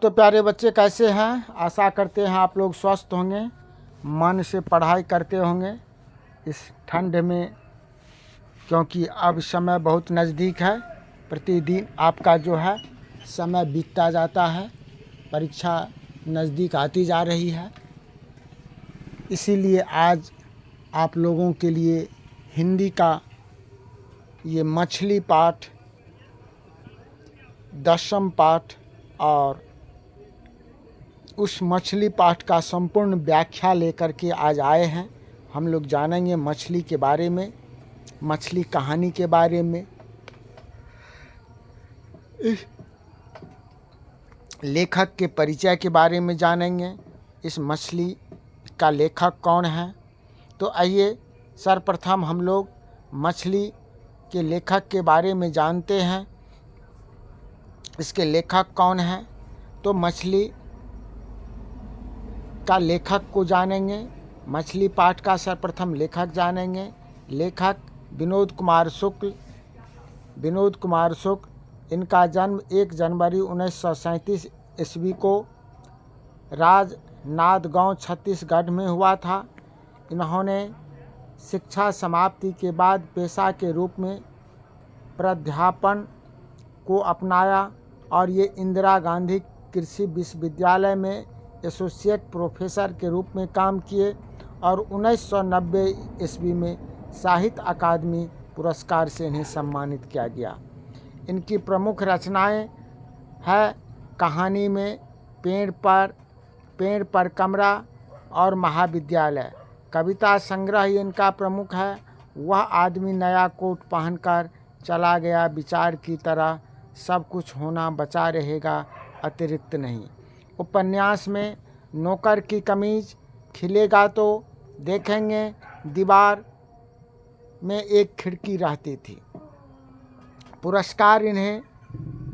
तो प्यारे बच्चे कैसे हैं? आशा करते हैं आप लोग स्वस्थ होंगे, मन से पढ़ाई करते होंगे इस ठंड में, क्योंकि अब समय बहुत नज़दीक है। प्रतिदिन आपका जो है समय बीतता जाता है, परीक्षा नज़दीक आती जा रही है। इसीलिए आज आप लोगों के लिए हिंदी का ये मछली पाठ, 10वीं पाठ और उस मछली पाठ का संपूर्ण व्याख्या लेकर के आज आए हैं। हम लोग जानेंगे मछली के बारे में, मछली कहानी के बारे में, इस लेखक के परिचय के बारे में जानेंगे, इस मछली का लेखक कौन है। तो आइए सर्वप्रथम हम लोग मछली के लेखक के बारे में जानते हैं। इसके लेखक कौन है? तो मछली का लेखक को जानेंगे, मछली पाठ का सर्वप्रथम लेखक जानेंगे। लेखक विनोद कुमार शुक्ल। विनोद कुमार शुक्ल, इनका जन्म 1 जनवरी 1937 ईस्वी को राजनांदगांव छत्तीसगढ़ में हुआ था। इन्होंने शिक्षा समाप्ति के बाद पेशा के रूप में प्राध्यापन को अपनाया और ये इंदिरा गांधी कृषि विश्वविद्यालय में एसोसिएट प्रोफेसर के रूप में काम किए और 1990 ईस्वी में साहित्य अकादमी पुरस्कार से इन्हें सम्मानित किया गया। इनकी प्रमुख रचनाएं हैं कहानी में पेड़ पर कमरा और महाविद्यालय। कविता संग्रह इनका प्रमुख है, वह आदमी नया कोट पहनकर चला गया, विचार की तरह सब कुछ होना बचा रहेगा, अतिरिक्त नहीं। उपन्यास में नौकर की कमीज, खिलेगा तो देखेंगे, दीवार में एक खिड़की रहती थी। पुरस्कार इन्हें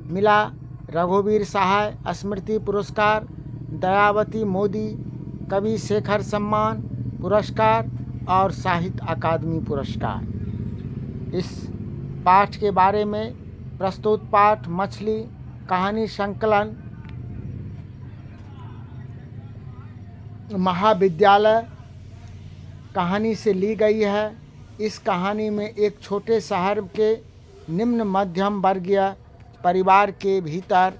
मिला रघुवीर सहाय स्मृति पुरस्कार, दयावती मोदी कवि शेखर सम्मान पुरस्कार और साहित्य अकादमी पुरस्कार। इस पाठ के बारे में प्रस्तुत पाठ मछली कहानी संकलन महाविद्यालय कहानी से ली गई है। इस कहानी में एक छोटे शहर के निम्न मध्यम वर्गीय परिवार के भीतर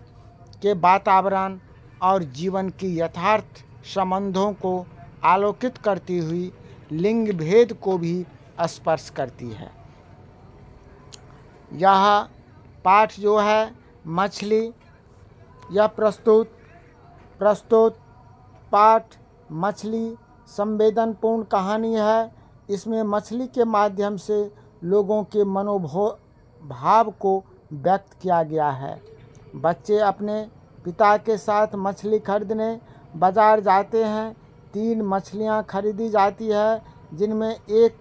के वातावरण और जीवन की यथार्थ संबंधों को आलोकित करती हुई लिंग भेद को भी स्पर्श करती है। यह पाठ जो है मछली, यह प्रस्तुत पाठ मछली संवेदनपूर्ण कहानी है। इसमें मछली के माध्यम से लोगों के मनोभाव को व्यक्त किया गया है। बच्चे अपने पिता के साथ मछली खरीदने बाजार जाते हैं। 3 मछलियां खरीदी जाती है, जिनमें एक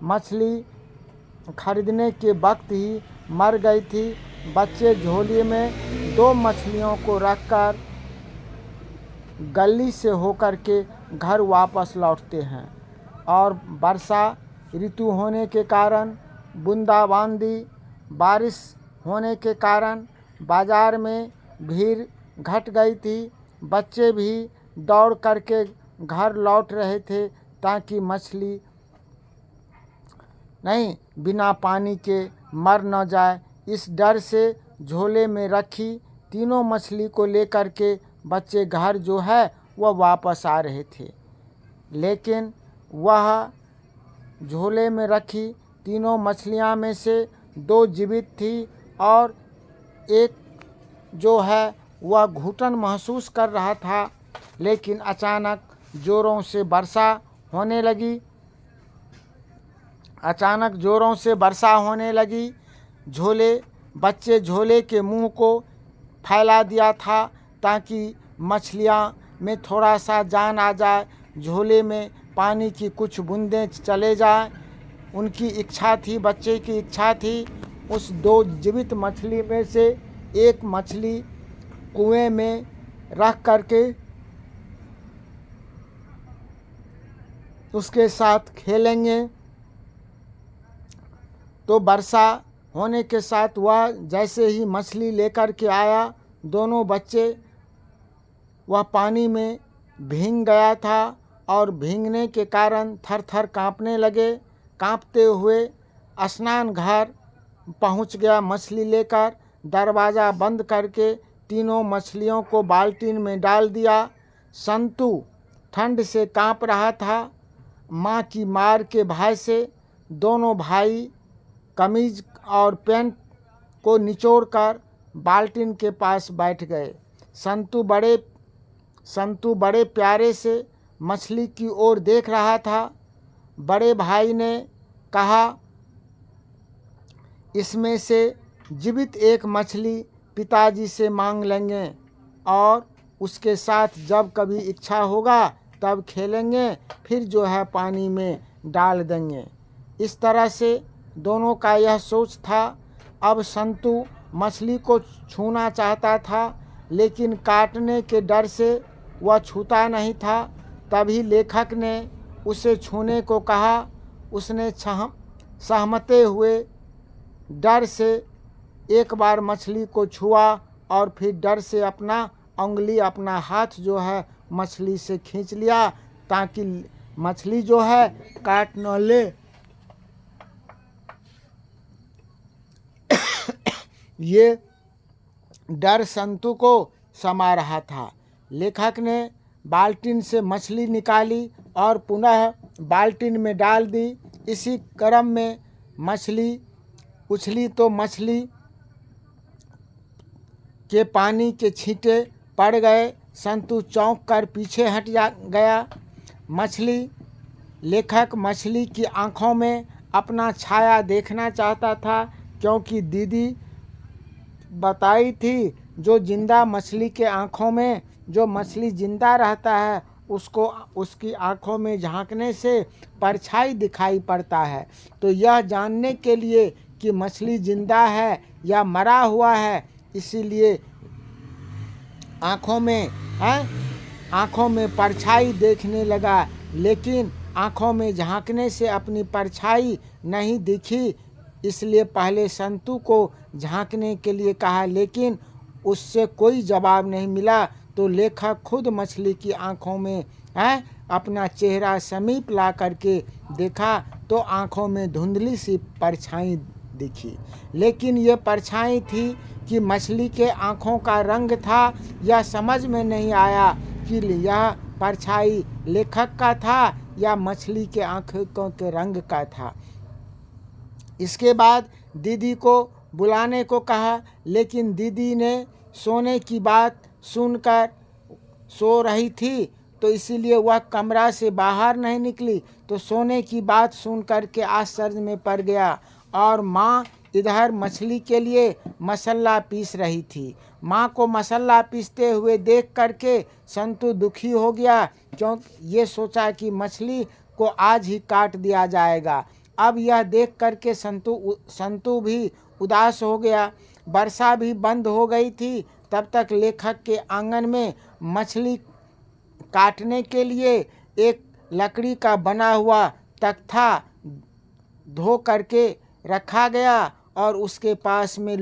मछली खरीदने के वक्त ही मर गई थी। बच्चे झोली में 2 मछलियों को रखकर गली से होकर के घर वापस लौटते हैं और वर्षा ऋतु होने के कारण, बूंदाबांदी बारिश होने के कारण बाजार में भीड़ घट गई थी। बच्चे भी दौड़ करके घर लौट रहे थे ताकि मछली नहीं बिना पानी के मर न जाए। इस डर से झोले में रखी तीनों मछली को लेकर के बच्चे घर जो है वह वापस आ रहे थे, लेकिन वह झोले में रखी तीनों मछलियां में से 2 जीवित थी और एक जो है वह घुटन महसूस कर रहा था। लेकिन अचानक जोरों से वर्षा होने लगी। बच्चे झोले के मुंह को फैला दिया था ताकि मछलियां में थोड़ा सा जान आ जाए, झोले में पानी की कुछ बूंदें चले जाए। उनकी इच्छा थी, बच्चे की इच्छा थी। उस 2 जीवित मछली में से एक मछली कुएं में रख करके उसके साथ खेलेंगे। तो वर्षा होने के साथ वह जैसे ही मछली लेकर के आया, दोनों बच्चे वह पानी में भीग गया था और भीगने के कारण थर थर काँपने लगे। काँपते हुए स्नान घर पहुंच गया मछली लेकर। दरवाज़ा बंद करके तीनों मछलियों को बाल्टीन में डाल दिया। संतू ठंड से काँप रहा था। माँ की मार के भय से दोनों भाई कमीज और पैंट को निचोड़कर बाल्टीन के पास बैठ गए। संतू बड़े प्यारे से मछली की ओर देख रहा था। बड़े भाई ने कहा, इसमें से जीवित एक मछली पिताजी से मांग लेंगे और उसके साथ जब कभी इच्छा होगा तब खेलेंगे, फिर जो है पानी में डाल देंगे। इस तरह से दोनों का यह सोच था। अब संतू मछली को छूना चाहता था, लेकिन काटने के डर से वह छूता नहीं था। तभी लेखक ने उसे छूने को कहा। उसने सहमते हुए डर से एक बार मछली को छुआ और फिर डर से अपना हाथ जो है मछली से खींच लिया, ताकि मछली जो है काट न ले। ये डर संतू को समा रहा था। लेखक ने बाल्टीन से मछली निकाली और पुनः बाल्टीन में डाल दी। इसी क्रम में मछली उछली तो मछली के पानी के छींटे पड़ गए। संतू चौंक कर पीछे हट गया। लेखक मछली की आंखों में अपना छाया देखना चाहता था, क्योंकि दीदी बताई थी जो जिंदा मछली के आंखों में, जो मछली जिंदा रहता है उसको उसकी आंखों में झांकने से परछाई दिखाई पड़ता है। तो यह जानने के लिए कि मछली जिंदा है या मरा हुआ है, इसीलिए आँखों में परछाई देखने लगा। लेकिन आँखों में झांकने से अपनी परछाई नहीं दिखी, इसलिए पहले संतू को झांकने के लिए कहा, लेकिन उससे कोई जवाब नहीं मिला। तो लेखक खुद मछली की आँखों में अपना चेहरा समीप ला करके देखा, तो आँखों में धुंधली सी परछाई दिखी। लेकिन ये परछाई थी कि मछली के आँखों का रंग था, यह समझ में नहीं आया कि यह परछाई लेखक का था या मछली के आँखों के रंग का था। इसके बाद दीदी को बुलाने को कहा, लेकिन दीदी ने सोने की बात सुनकर सो रही थी, तो इसीलिए वह कमरा से बाहर नहीं निकली। तो सोने की बात सुन कर के आश्चर्य में पड़ गया। और माँ इधर मछली के लिए मसाला पीस रही थी। माँ को मसाला पीसते हुए देख करके संतू दुखी हो गया, क्योंकि ये सोचा कि मछली को आज ही काट दिया जाएगा। अब यह देख करके संतू भी उदास हो गया। वर्षा भी बंद हो गई थी। तब तक लेखक के आंगन में मछली काटने के लिए एक लकड़ी का बना हुआ तख्ता धो करके रखा गया और उसके पास में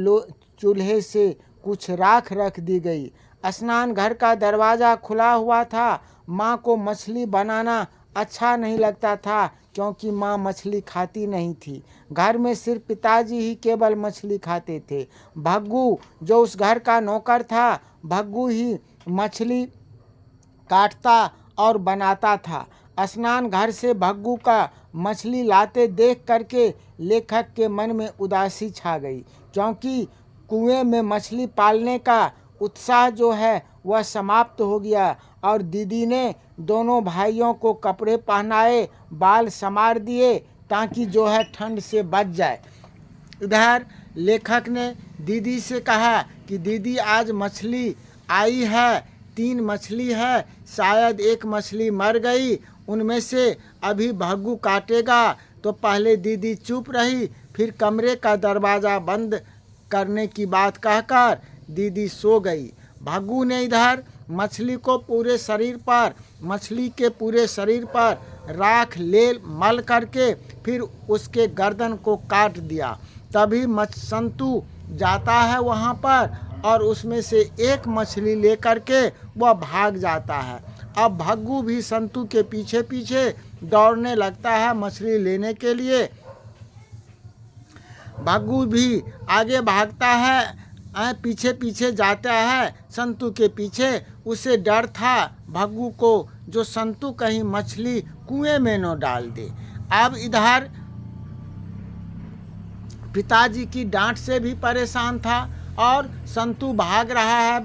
चूल्हे से कुछ राख रख दी गई। स्नान घर का दरवाज़ा खुला हुआ था। माँ को मछली बनाना अच्छा नहीं लगता था, क्योंकि माँ मछली खाती नहीं थी। घर में सिर्फ पिताजी ही केवल मछली खाते थे। भग्गू जो उस घर का नौकर था, भग्गू ही मछली काटता और बनाता था। स्नान घर से भग्गू का मछली लाते देख करके लेखक के मन में उदासी छा गई, क्योंकि कुएं में मछली पालने का उत्साह जो है वह समाप्त हो गया। और दीदी ने दोनों भाइयों को कपड़े पहनाए, बाल संवार दिए, ताकि जो है ठंड से बच जाए। इधर लेखक ने दीदी से कहा कि दीदी आज मछली आई है, 3 मछली है, शायद एक मछली मर गई, उनमें से अभी भग्गू काटेगा। तो पहले दीदी चुप रही, फिर कमरे का दरवाज़ा बंद करने की बात कहकर दीदी सो गई। भग्गू ने इधर मछली के पूरे शरीर पर राख मल करके फिर उसके गर्दन को काट दिया। तभी संतू जाता है वहाँ पर और उसमें से एक मछली लेकर के वह भाग जाता है। अब भग्गू भी संतू के पीछे पीछे दौड़ने लगता है मछली लेने के लिए। भग्गू भी आगे भागता है, पीछे पीछे जाता है संतू के पीछे। उसे डर था भग्गू को जो संतू कहीं मछली कुएं में न डाल दे। अब इधर पिताजी की डांट से भी परेशान था और संतू भाग रहा है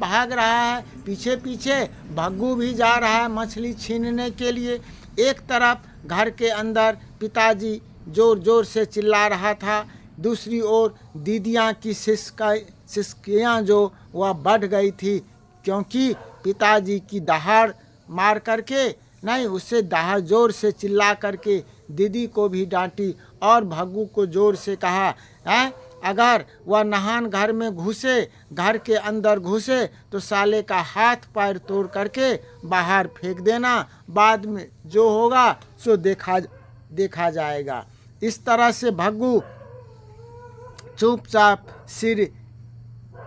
पीछे पीछे। भग्गू भी जा रहा है मछली छीनने के लिए। एक तरफ घर के अंदर पिताजी जोर जोर से चिल्ला रहा था, दूसरी ओर दीदियाँ की सिसकियाँ जो वह बढ़ गई थी, क्योंकि पिताजी की दहाड़ मार करके नहीं, उससे दहाड़ जोर से चिल्ला करके दीदी को भी डांटी और भग्गू को जोर से कहा, अगर वह नहान घर में घुसे, घर के अंदर घुसे तो साले का हाथ पैर तोड़ करके बाहर फेंक देना, बाद में जो होगा सो देखा जाएगा। इस तरह से भग्गू चुपचाप सिर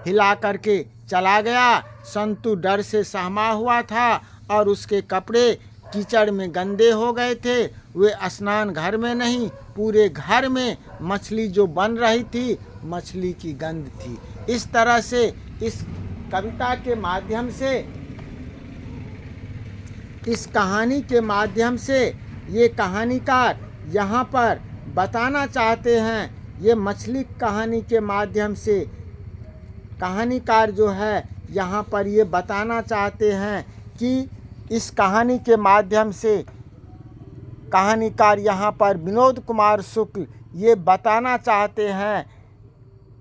हिला करके चला गया। संतू डर से सहमा हुआ था और उसके कपड़े कीचड़ में गंदे हो गए थे। वे स्नान घर में नहीं, पूरे घर में मछली जो बन रही थी, मछली की गंध थी। इस तरह से इस कविता के माध्यम से, इस कहानी के माध्यम से ये कहानीकार यहाँ पर बताना चाहते हैं, ये मछली कहानी के माध्यम से कहानीकार जो है यहाँ पर ये बताना चाहते हैं कि इस कहानी के माध्यम से कहानीकार यहाँ पर विनोद कुमार शुक्ल ये बताना चाहते हैं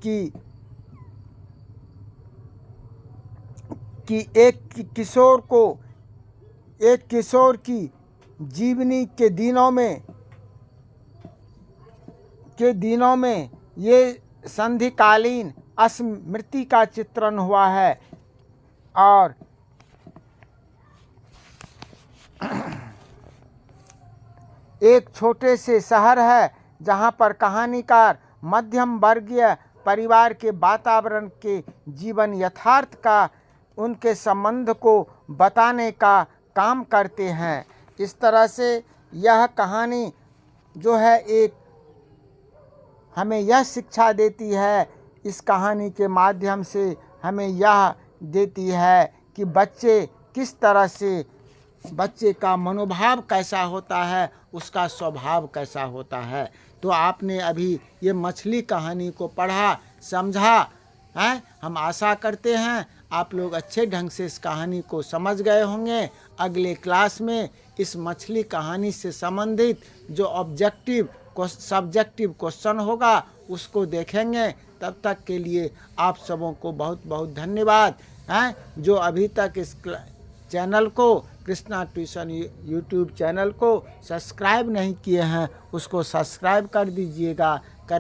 कि एक किशोर की जीवनी के दिनों में ये संधिकालीन स्मृति का चित्रण हुआ है। और एक छोटे से शहर है जहाँ पर कहानीकार मध्यम वर्गीय परिवार के वातावरण के जीवन यथार्थ का उनके संबंध को बताने का काम करते हैं। इस तरह से यह कहानी जो है एक हमें यह शिक्षा देती है, इस कहानी के माध्यम से हमें यह देती है कि बच्चे किस तरह से, बच्चे का मनोभाव कैसा होता है, उसका स्वभाव कैसा होता है। तो आपने अभी ये मछली कहानी को पढ़ा, समझा है। हम आशा करते हैं आप लोग अच्छे ढंग से इस कहानी को समझ गए होंगे। अगले क्लास में इस मछली कहानी से संबंधित जो सब्जेक्टिव क्वेश्चन होगा उसको देखेंगे। तब तक के लिए आप सबों को बहुत बहुत धन्यवाद हैं। जो अभी तक इस चैनल को, कृष्णा ट्यूशन यूट्यूब चैनल को सब्सक्राइब नहीं किए हैं, उसको सब्सक्राइब कर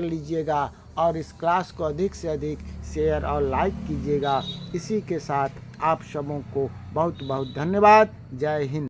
लीजिएगा और इस क्लास को अधिक से अधिक शेयर और लाइक कीजिएगा। इसी के साथ आप सबों को बहुत बहुत धन्यवाद। जय हिंद।